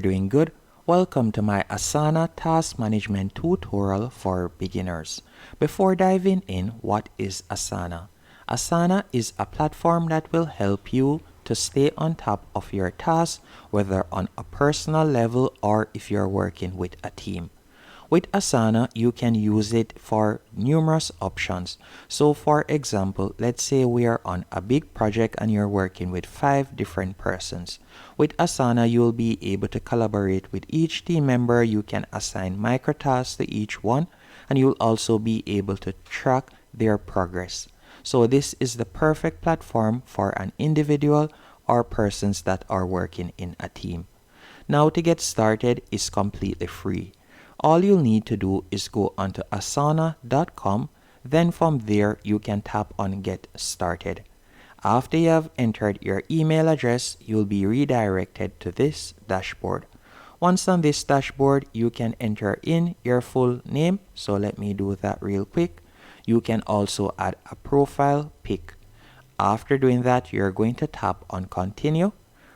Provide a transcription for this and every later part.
Doing good? Welcome to my Asana task management tutorial for beginners. Before diving in, what is Asana? Asana is a platform that will help you to stay on top of your tasks, whether on a personal level or if you're working with a team. With Asana, you can use it for numerous options. So for example, let's say we are on a big project and you're working with 5 different persons. With Asana, you'll be able to collaborate with each team member. You can assign microtasks to each one, and you'll also be able to track their progress. So this is the perfect platform for an individual or persons that are working in a team. Now to get started is completely free. All you'll need to do is go onto asana.com, then from there you can tap on Get Started. After you have entered your email address, you'll be redirected to this dashboard. Once on this dashboard, you can enter in your full name, so let me do that real quick. You can also add a profile pic. After doing that, you're going to tap on Continue.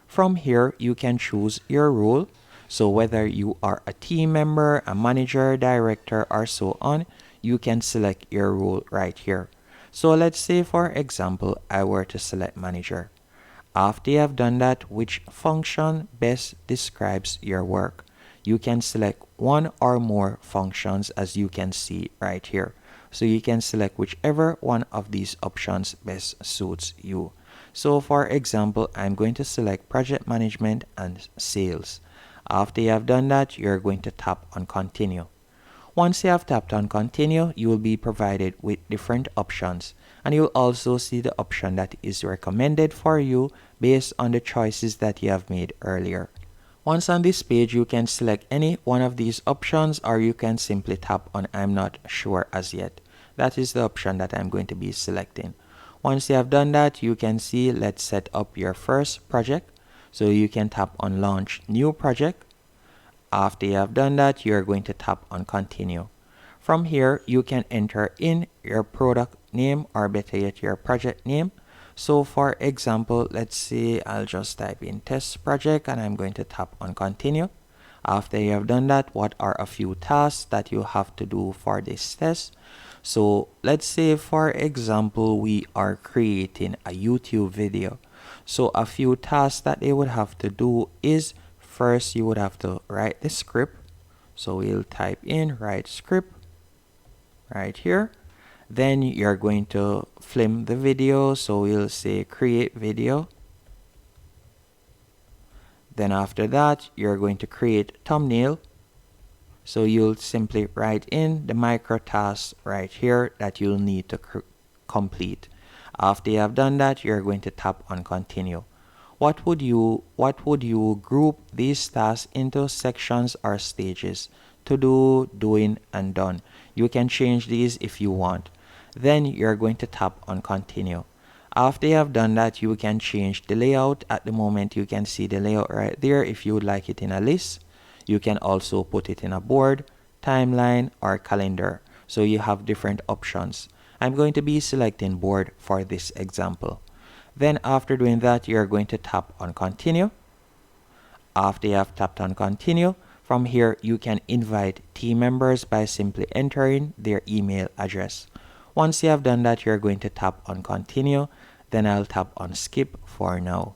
From here, you can choose your role. So whether you are a team member, a manager, director, or so on, you can select your role right here. So let's say, for example, I were to select manager. After you have done that, which function best describes your work? You can select one or more functions, as you can see right here. So you can select whichever one of these options best suits you. So for example, I'm going to select project management and sales. After you have done that, you're going to tap on Continue. Once you have tapped on Continue, you will be provided with different options, and you'll also see the option that is recommended for you based on the choices that you have made earlier. Once on this page, you can select any one of these options, or you can simply tap on I'm not sure as yet. That is the option that I'm going to be selecting. Once you have done that, you can see let's set up your first project. So you can tap on Launch New Project. After you have done that, you're going to tap on Continue. From here, you can enter in your product name, or better yet, your project name. So for example, let's say I'll just type in test project and I'm going to tap on Continue. After you have done that, what are a few tasks that you have to do for this test? So let's say, for example, we are creating a YouTube video. So a few tasks that they would have to do is, first you would have to write the script. So we'll type in write script right here. Then you're going to film the video. So we'll say create video. Then after that, you're going to create thumbnail. So you'll simply write in the micro tasks right here that you'll need to complete. After you have done that, you're going to tap on Continue. What would you group these tasks into sections or stages? To do, doing, and done. You can change these if you want. Then you're going to tap on Continue. After you have done that, you can change the layout. At the moment, you can see the layout right there. If you would like it in a list, you can also put it in a board, timeline, or calendar. So you have different options. I'm going to be selecting board for this example. Then after doing that, you're going to tap on Continue. After you have tapped on Continue, from here you can invite team members by simply entering their email address. Once you have done that, you're going to tap on Continue. Then I'll tap on Skip for now.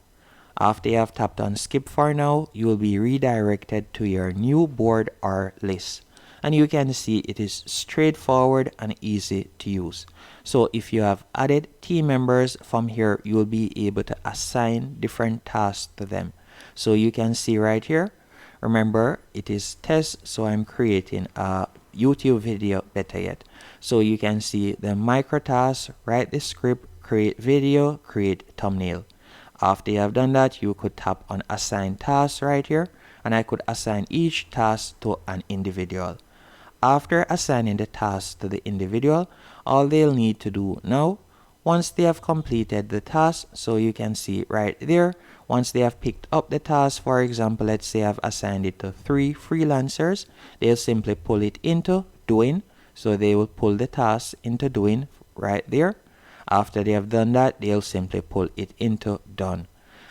After you have tapped on Skip for now, you will be redirected to your new board or list. And you can see it is straightforward and easy to use. So if you have added team members, from here you will be able to assign different tasks to them. So you can see right here, remember it is test, so I'm creating a YouTube video, better yet. So you can see the micro tasks, write the script, create video, create thumbnail. After you have done that, you could tap on assign tasks right here, and I could assign each task to an individual. After assigning the task to the individual, all they'll need to do now, once they have completed the task, so you can see right there, once they have picked up the task, for example, let's say I've assigned it to 3 freelancers, they'll simply pull it into doing. So they will pull the task into doing right there. After they have done that, they'll simply pull it into done.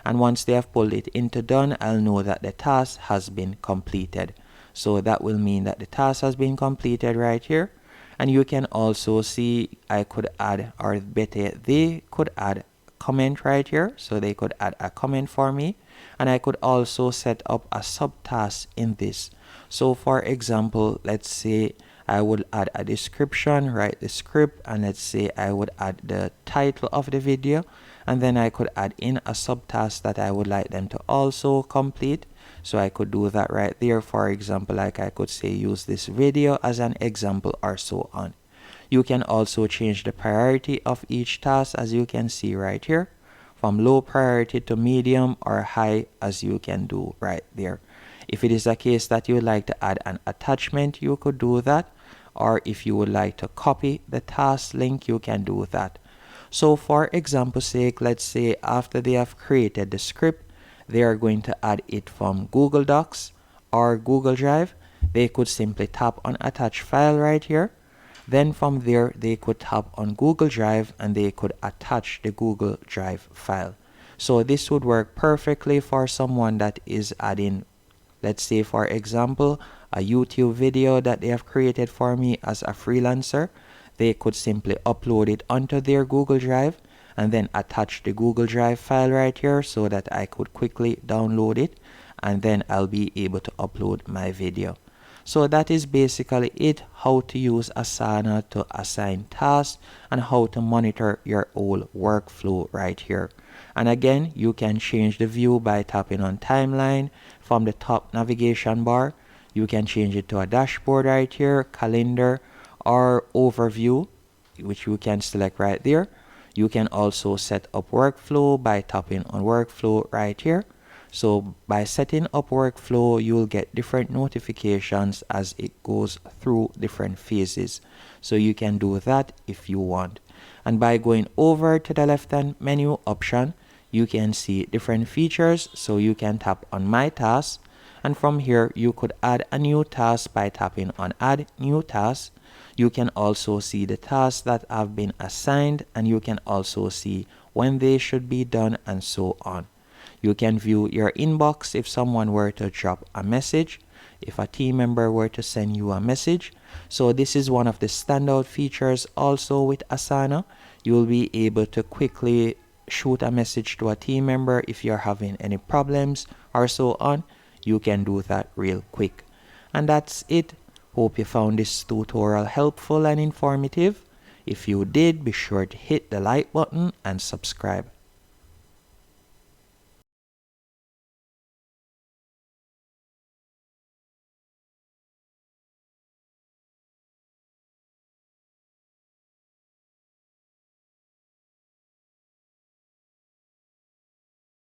And once they have pulled it into done, I'll know that the task has been completed. So that will mean that the task has been completed right here. And you can also see I could add, or better, they could add comment right here. So they could add a comment for me. And I could also set up a subtask in this. So for example, let's say I would add a description, write the script, and let's say I would add the title of the video, and then I could add in a subtask that I would like them to also complete. So I could do that right there. For example, like I could say use this video as an example, or so on. You can also change the priority of each task, as you can see right here, from low priority to medium or high, as you can do right there. If it is a case that you would like to add an attachment, you could do that. Or if you would like to copy the task link, you can do that. So for example's sake, let's say after they have created the script, they are going to add it from Google Docs or Google Drive. They could simply tap on attach file right here. Then from there, they could tap on Google Drive and they could attach the Google Drive file. So this would work perfectly for someone that is adding, let's say for example, a YouTube video that they have created for me as a freelancer. They could simply upload it onto their Google Drive and then attach the Google Drive file right here so that I could quickly download it, and then I'll be able to upload my video. So that is basically it, how to use Asana to assign tasks and how to monitor your whole workflow right here. And again, you can change the view by tapping on timeline from the top navigation bar. You can change it to a dashboard right here, calendar, or overview, which you can select right there. You can also set up workflow by tapping on workflow right here. So by setting up workflow, you'll get different notifications as it goes through different phases. So you can do that if you want. And by going over to the left hand menu option, you can see different features. So you can tap on my task, and from here you could add a new task by tapping on add new task. You can also see the tasks that have been assigned, and you can also see when they should be done, and so on. You can view your inbox if someone were to drop a message, if a team member were to send you a message. So this is one of the standout features also with Asana. You'll be able to quickly shoot a message to a team member if you're having any problems or so on. You can do that real quick. And that's it. Hope you found this tutorial helpful and informative. If you did, be sure to hit the like button and subscribe.